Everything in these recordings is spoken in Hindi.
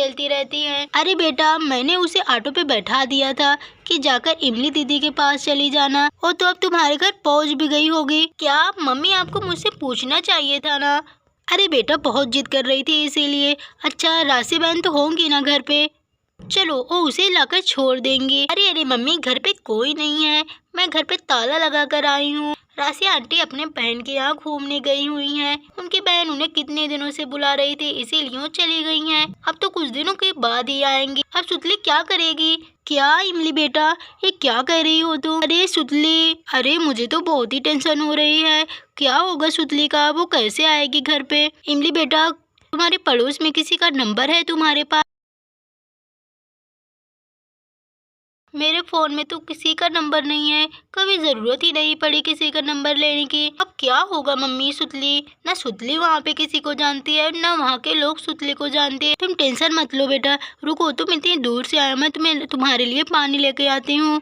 खेलती रहती है। अरे बेटा, मैंने उसे ऑटो पे बैठा दिया था कि जाकर इमली दीदी के पास चली जाना। और तो अब तुम्हारे घर पहुंच भी गई होगी। क्या मम्मी, आपको मुझसे पूछना चाहिए था ना। अरे बेटा, बहुत जिद कर रही थी इसीलिए। अच्छा, राशि बहन तो होंगी ना घर पे? चलो, वो उसे लाकर छोड़ देंगे। अरे अरे मम्मी, घर पे कोई नहीं है, मैं घर पे ताला लगा कर आई हूँ। राशि आंटी अपने बहन के यहाँ घूमने गई हुई हैं। उनकी बहन उन्हें कितने दिनों से बुला रही थी, इसीलिए वो चली गई हैं। अब तो कुछ दिनों के बाद ही आएंगी। अब सुतली क्या करेगी? क्या इमली बेटा, ये क्या कह रही हो तुम? अरे सुतली, अरे मुझे तो बहुत ही टेंशन हो रही है। क्या होगा सुतली का? वो कैसे आएगी घर पे? इमली बेटा, तुम्हारे पड़ोस में किसी का नंबर है तुम्हारे पास? मेरे फ़ोन में तो किसी का नंबर नहीं है, कभी ज़रूरत ही नहीं पड़ी किसी का नंबर लेने की। अब क्या होगा मम्मी? सुतली, ना सुतली वहाँ पे किसी को जानती है, ना वहाँ के लोग सुतली को जानते हैं। तुम टेंशन मत लो बेटा, रुको, तुम इतनी दूर से आए, मैं तुम्हारे लिए पानी लेके आती हूँ।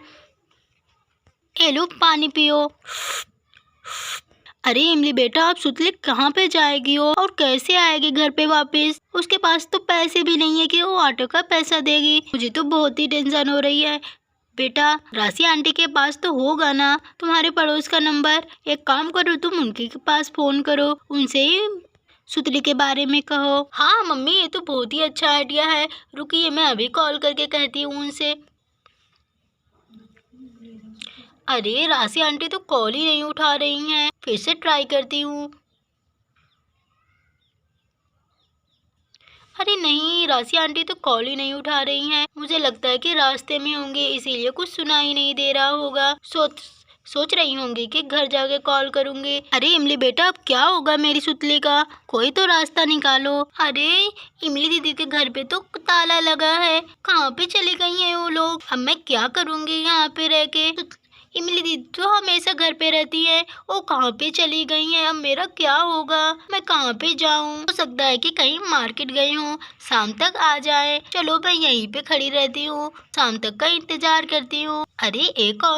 ये लो, पानी पियो। अरे इमली बेटा, अब सुतली कहाँ पे जाएगी हो और कैसे आएगी घर पे वापस? उसके पास तो पैसे भी नहीं है कि वो ऑटो का पैसा देगी। मुझे तो बहुत ही टेंशन हो रही है। बेटा, राशि आंटी के पास तो होगा ना तुम्हारे पड़ोस का नंबर? एक काम करो, तुम उनके के पास फोन करो, उनसे ही सुतली के बारे में कहो। हाँ मम्मी, ये तो बहुत ही अच्छा आइडिया है। रुकिए, मैं अभी कॉल करके कहती हूँ उनसे। अरे राशि आंटी तो कॉल ही नहीं उठा रही हैं, फिर से ट्राई करती हूँ। अरे नहीं, राशि आंटी तो कॉल ही नहीं उठा रही हैं। मुझे लगता है कि रास्ते में होंगे, इसीलिए कुछ सुनाई नहीं दे रहा होगा। सोच रही होंगी कि घर जाके कॉल करूंगी। अरे इमली बेटा, अब क्या होगा मेरी सुतली का? कोई तो रास्ता निकालो। अरे इमली दीदी के घर पे तो ताला लगा है, कहाँ पे चली गई हैं वो लोग? अब मैं क्या करूंगी यहाँ पे रह के? इमली दीदी तो हमेशा घर पे रहती है, वो कहाँ पे चली गई हैं? अब मेरा क्या होगा? मैं कहाँ पे जाऊँ? हो सकता है कि कहीं मार्केट गई हूँ, शाम तक आ जाए। चलो, मैं यहीं पे खड़ी रहती हूँ, शाम तक का इंतजार करती हूँ। अरे एक और